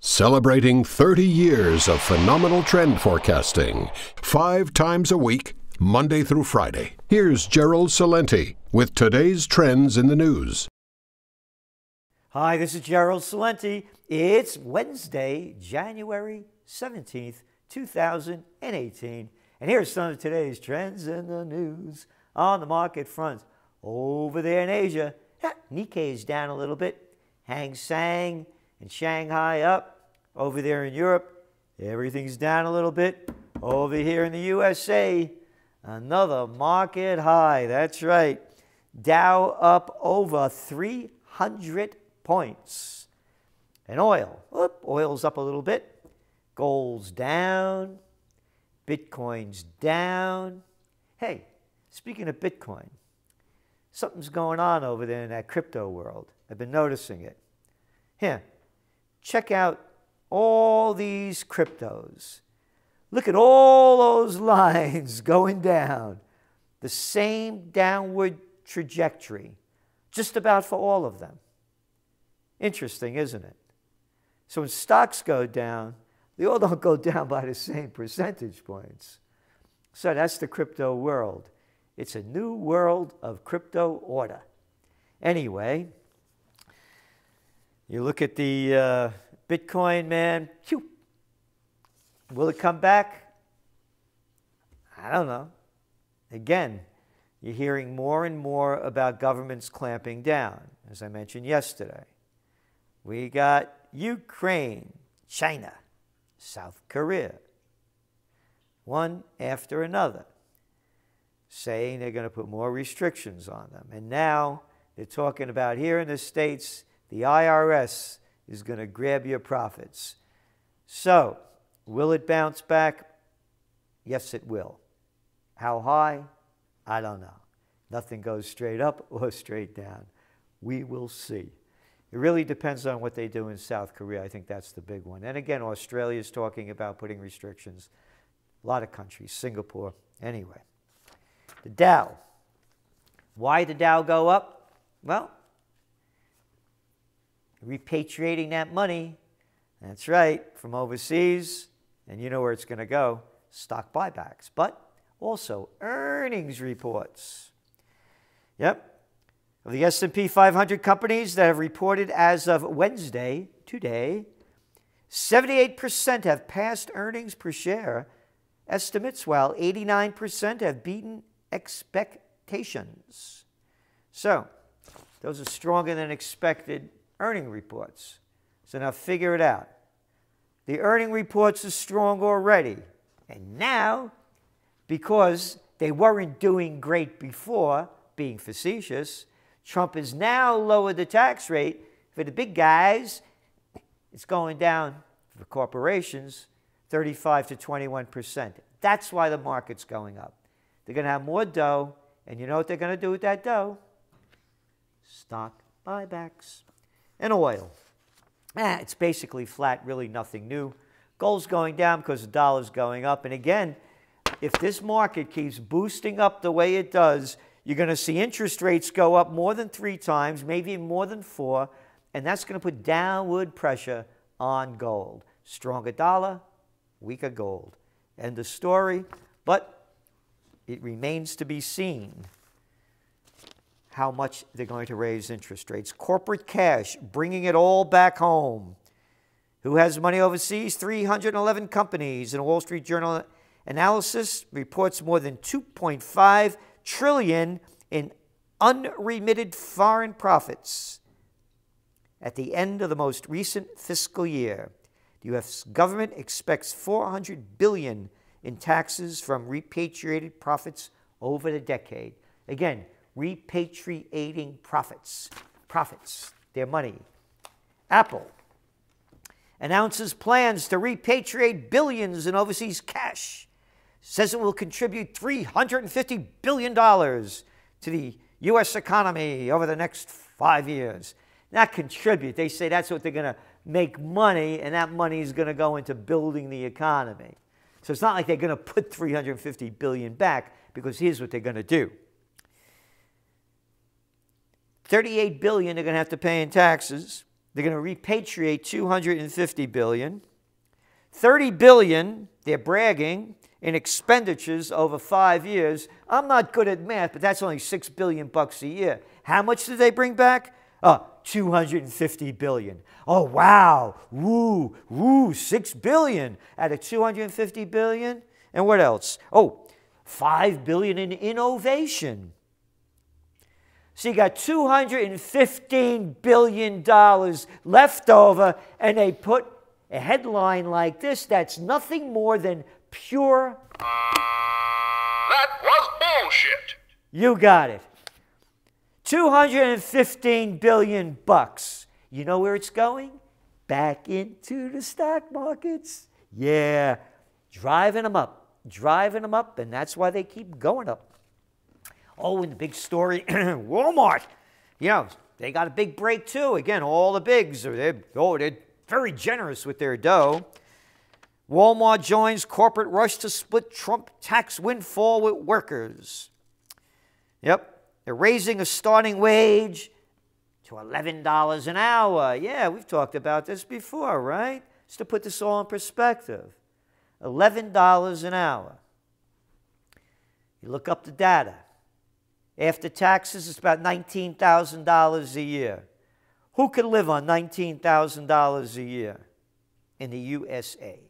Celebrating 30 years of phenomenal trend forecasting, 5 times a week, Monday through Friday. Here's Gerald Celente with today's trends in the news. Hi, this is Gerald Celente. It's Wednesday, January 17th, 2018. And here's some of today's trends in the news on the market front. Over there in Asia, Nikkei is down a little bit. Hang Seng and Shanghai up. Over there in Europe, everything's down a little bit. Over here in the USA, another market high. That's right. Dow up over 300 points. And oil's up a little bit. Gold's down. Bitcoin's down. Hey, speaking of Bitcoin, something's going on over there in that crypto world. I've been noticing it. Here, check out all these cryptos. Look at all those lines going down. The same downward trajectory, just about for all of them. Interesting, isn't it? So when stocks go down, they all don't go down by the same percentage points. So that's the crypto world. It's a new world of crypto order. Anyway, you look at the Bitcoin, man. Phew. Will it come back? I don't know. Again, you're hearing more and more about governments clamping down, as I mentioned yesterday. We got Ukraine, China, South Korea, one after another, saying they're going to put more restrictions on them. And now they're talking about here in the States, the IRS is going to grab your profits. So, will it bounce back? Yes, it will. How high? I don't know. Nothing goes straight up or straight down. We will see. It really depends on what they do in South Korea. I think that's the big one. And again, Australia's talking about putting restrictions. A lot of countries, Singapore. Anyway, the Dow. Why did the Dow go up? Well, repatriating that money, that's right, from overseas, and you know where it's going to go, stock buybacks, but also earnings reports. Yep. Of the S&P 500 companies that have reported as of Wednesday, today, 78% have passed earnings per share estimates, while 89% have beaten expectations. So, those are stronger than expected earning reports. So now figure it out. The earning reports are strong already. And now, because they weren't doing great before, being facetious, Trump has now lowered the tax rate for the big guys. It's going down for corporations, 35 to 21%. That's why the market's going up. They're going to have more dough, and you know what they're going to do with that dough? Stock buybacks. And oil. It's basically flat, really nothing new. Gold's going down because the dollar's going up. And again, if this market keeps boosting up the way it does, you're going to see interest rates go up more than 3 times, maybe more than 4, and that's going to put downward pressure on gold. Stronger dollar, weaker gold. End of story, but it remains to be seen how much they're going to raise interest rates. Corporate cash, bringing it all back home. Who has money overseas? 311 companies. In a Wall Street Journal analysis, reports more than $2.5 trillion in unremitted foreign profits at the end of the most recent fiscal year. The U.S. government expects $400 billion in taxes from repatriated profits over the decade. Again, repatriating profits, their money. Apple announces plans to repatriate billions in overseas cash, says it will contribute $350 billion to the U.S. economy over the next 5 years. Not contribute, they say that's what they're going to make money, and that money is going to go into building the economy. So it's not like they're going to put $350 billion back, because here's what they're going to do. $38 billion they're going to have to pay in taxes. They're going to repatriate $250 billion. $30 billion, they're bragging, in expenditures over 5 years. I'm not good at math, but that's only $6 billion bucks a year. How much did they bring back? $250 billion. Oh, wow. Woo, woo, $6 billion out of $250 billion. And what else? Oh, $5 billion in innovation. So you got $215 billion left over, and they put a headline like this that's nothing more than pure... That was bullshit. You got it. $215 billion bucks. You know where it's going? Back into the stock markets. Yeah, driving them up, and that's why they keep going up. Oh, and the big story, Walmart. You know, they got a big break too. Again, all the bigs, they're very generous with their dough. Walmart joins corporate rush to split Trump tax windfall with workers. Yep. They're raising a starting wage to $11 an hour. Yeah, we've talked about this before, right? Just to put this all in perspective. $11 an hour. You look up the data. After taxes, it's about $19,000 a year. Who could live on $19,000 a year in the USA?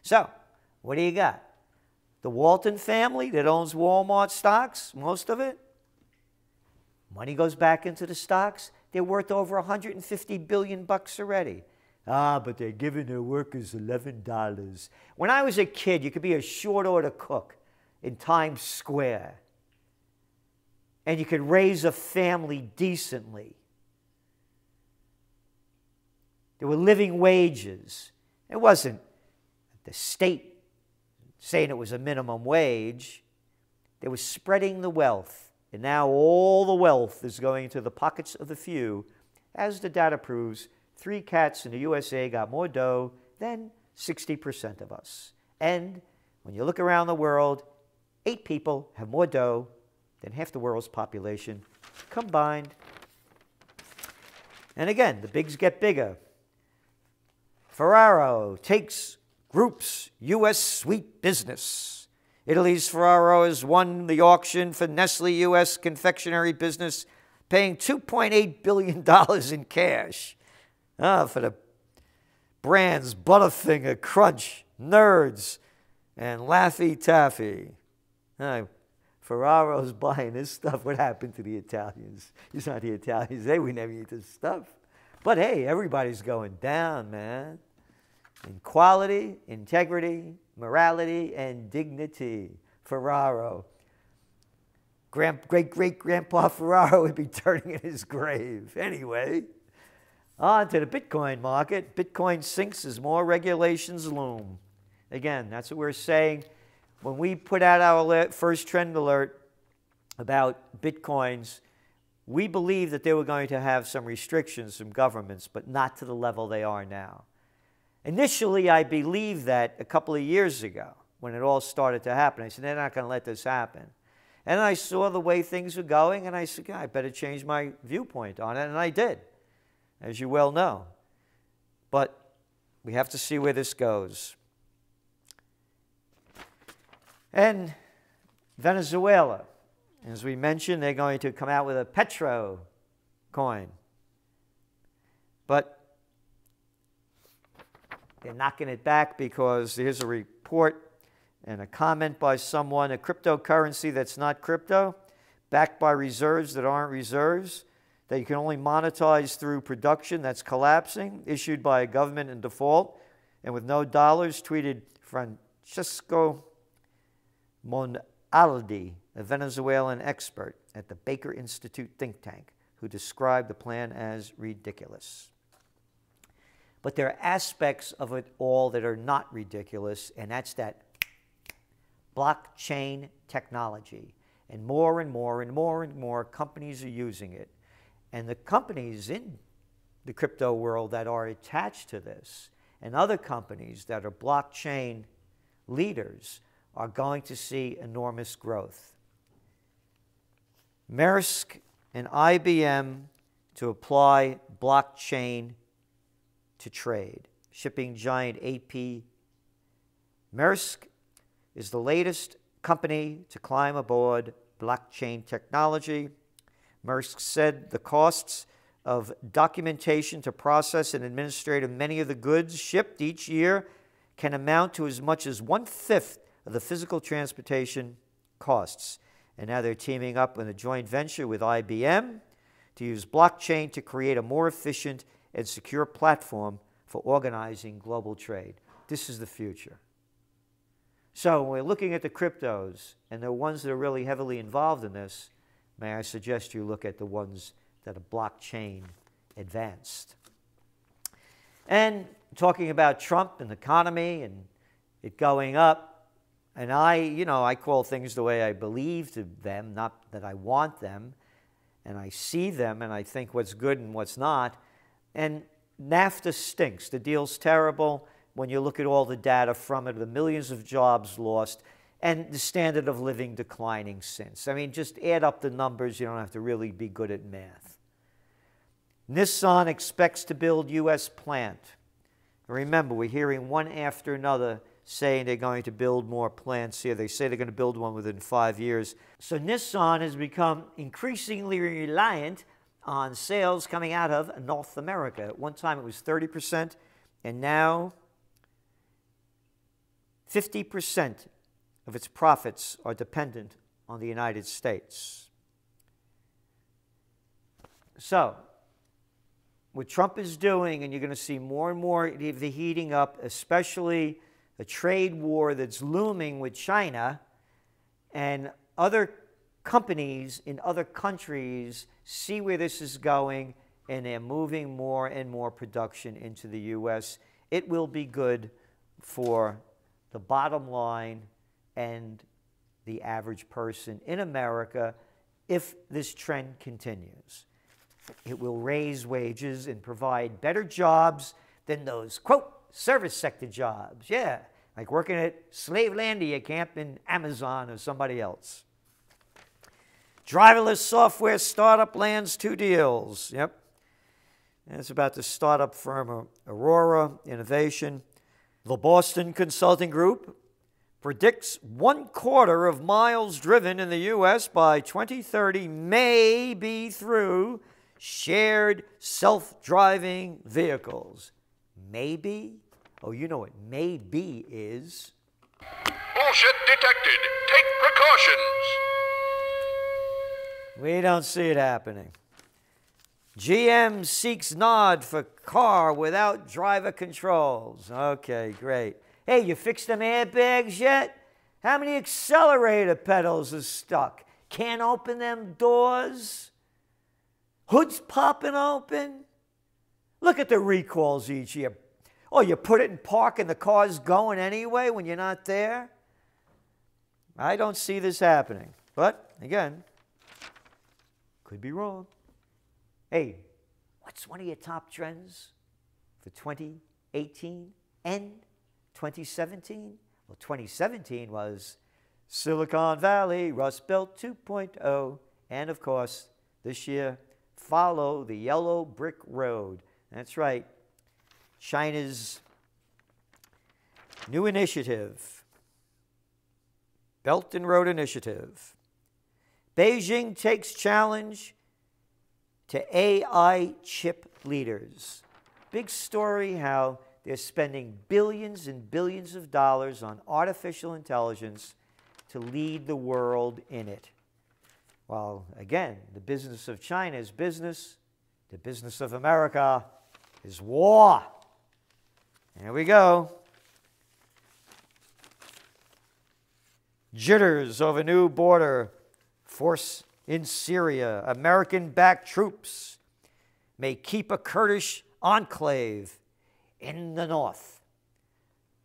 So, what do you got? The Walton family that owns Walmart stocks, most of it. Money goes back into the stocks. They're worth over $150 billion bucks already. But they're giving their workers $11. When I was a kid, you could be a short order cook in Times Square. And you could raise a family decently. There were living wages. It wasn't the state saying it was a minimum wage. They were spreading the wealth. And now all the wealth is going into the pockets of the few. As the data proves, 3 cats in the USA got more dough than 60% of us. And when you look around the world, 8 people have more dough than half the world's population combined. And again, the bigs get bigger. Ferraro takes group's U.S. sweet business. Italy's Ferraro has won the auction for Nestle U.S. confectionery business, paying $2.8 billion in cash. For the brands Butterfinger, Crunch, Nerds, and Laffy Taffy. Ferraro's buying this stuff. What happened to the Italians? It's not the Italians. They would never eat this stuff. But hey, everybody's going down, man. In quality, integrity, morality, and dignity. Ferraro. Great-great-grandpa Ferraro would be turning in his grave. Anyway, on to the Bitcoin market. Bitcoin sinks as more regulations loom. Again, that's what we're saying. When we put out our first trend alert about Bitcoins, we believed that they were going to have some restrictions from governments, but not to the level they are now. Initially, I believed that a couple of years ago when it all started to happen. I said, they're not going to let this happen. And I saw the way things were going, and I said, I better change my viewpoint on it, and I did, as you well know. But we have to see where this goes. And Venezuela, as we mentioned, they're going to come out with a petro coin. But they're knocking it back because here's a report and a comment by someone, a cryptocurrency that's not crypto, backed by reserves that aren't reserves, that you can only monetize through production that's collapsing, issued by a government in default, and with no dollars, tweeted Francisco Monaldi, a Venezuelan expert at the Baker Institute think tank, who described the plan as ridiculous. But there are aspects of it all that are not ridiculous, and that's that blockchain technology. And more and more and more and more companies are using it. And the companies in the crypto world that are attached to this, and other companies that are blockchain leaders, are going to see enormous growth. Maersk and IBM to apply blockchain to trade. Shipping giant AP Maersk is the latest company to climb aboard blockchain technology. Maersk said the costs of documentation to process and administrate many of the goods shipped each year can amount to as much as 1/5 of the physical transportation costs. And now they're teaming up in a joint venture with IBM to use blockchain to create a more efficient and secure platform for organizing global trade. This is the future. So when we're looking at the cryptos and the ones that are really heavily involved in this, may I suggest you look at the ones that are blockchain advanced. And talking about Trump and the economy and it going up, and I call things the way I believe to them, not that I want them, and I see them and I think what's good and what's not. And NAFTA stinks. The deal's terrible when you look at all the data from it, the millions of jobs lost, and the standard of living declining since. I mean, just add up the numbers. You don't have to really be good at math. Nissan expects to build U.S. plant. Remember, we're hearing one after another saying they're going to build more plants here. They say they're going to build one within 5 years. So Nissan has become increasingly reliant on sales coming out of North America. At one time it was 30%, and now 50% of its profits are dependent on the United States. So, what Trump is doing, and you're going to see more and more of the heating up, especially a trade war that's looming with China, and other companies in other countries see where this is going, and they're moving more and more production into the U.S. It will be good for the bottom line and the average person in America if this trend continues. It will raise wages and provide better jobs than those, quote, service sector jobs. Yeah, like working at Slavelandia camp in Amazon or somebody else. Driverless software startup lands 2 deals. Yep. And it's about the startup firm Aurora Innovation. The Boston Consulting Group predicts 1/4 of miles driven in the U.S. by 2030 may be through shared self-driving vehicles. Maybe? Oh, you know what maybe is. Bullshit detected. Take precautions. We don't see it happening. GM seeks nod for car without driver controls. Okay, great. Hey, you fixed them airbags yet? How many accelerator pedals are stuck? Can't open them doors? Hoods popping open? Look at the recalls each year. Oh, you put it in park and the car's going anyway when you're not there? I don't see this happening. But, again, could be wrong. Hey, what's one of your top trends for 2018 and 2017? Well, 2017 was Silicon Valley, Rust Belt 2.0, and of course, this year, follow the yellow brick road. That's right, China's new initiative, Belt and Road Initiative. Beijing takes challenge to AI chip leaders. Big story how they're spending billions and billions of dollars on artificial intelligence to lead the world in it. Well, again, the business of China is business. The business of America is war. Here we go. Jitters over new border force in Syria. American-backed troops may keep a Kurdish enclave in the north.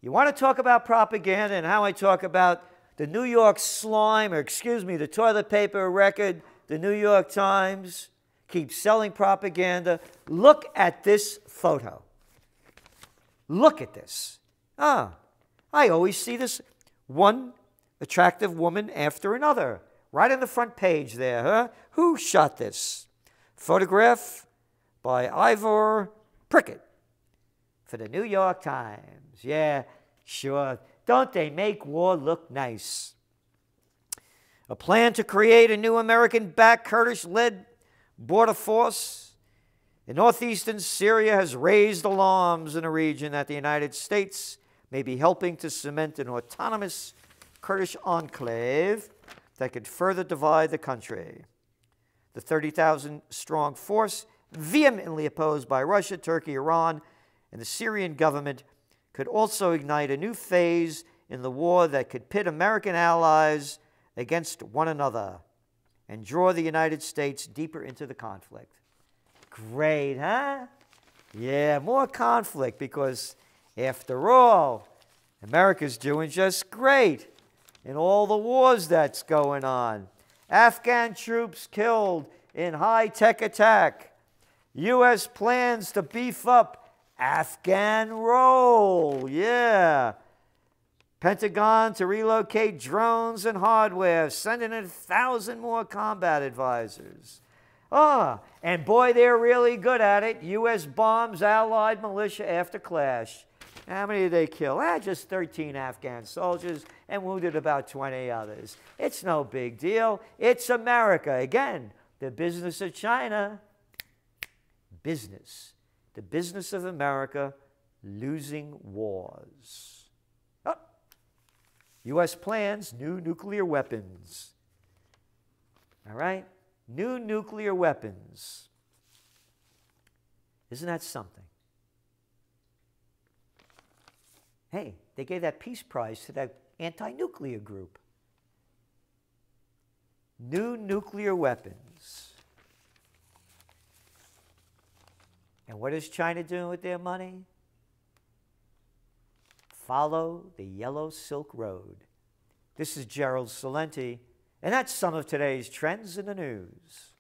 You want to talk about propaganda and how I talk about the New York slime, or excuse me, the toilet paper record, the New York Times keeps selling propaganda. Look at this photo. Look at this. I always see this one attractive woman after another. Right on the front page there, huh? Who shot this? Photograph by Ivor Prickett. for the New York Times. Yeah, sure. Don't they make war look nice? A plan to create a new American-backed Kurdish-led border force in northeastern Syria has raised alarms in a region that the United States may be helping to cement an autonomous Kurdish enclave that could further divide the country. The 30,000-strong force, vehemently opposed by Russia, Turkey, Iran, and the Syrian government, could also ignite a new phase in the war that could pit American allies against one another and draw the United States deeper into the conflict. Great, huh? Yeah, more conflict because, after all, America's doing just great in all the wars that's going on. Afghan troops killed in high-tech attack. U.S. plans to beef up Afghan role. Yeah. Pentagon to relocate drones and hardware, sending in 1,000 more combat advisors. And boy, they're really good at it. U.S. bombs Allied militia after clash. How many did they kill? Just 13 Afghan soldiers and wounded about 20 others. It's no big deal. It's America. Again, the business of China. Business. The business of America losing wars. U.S. plans new nuclear weapons. All right? New nuclear weapons. Isn't that something? Hey, they gave that Peace Prize to that anti-nuclear group. New nuclear weapons. And what is China doing with their money? Follow the Yellow Silk Road. This is Gerald Celente, and that's some of today's trends in the news.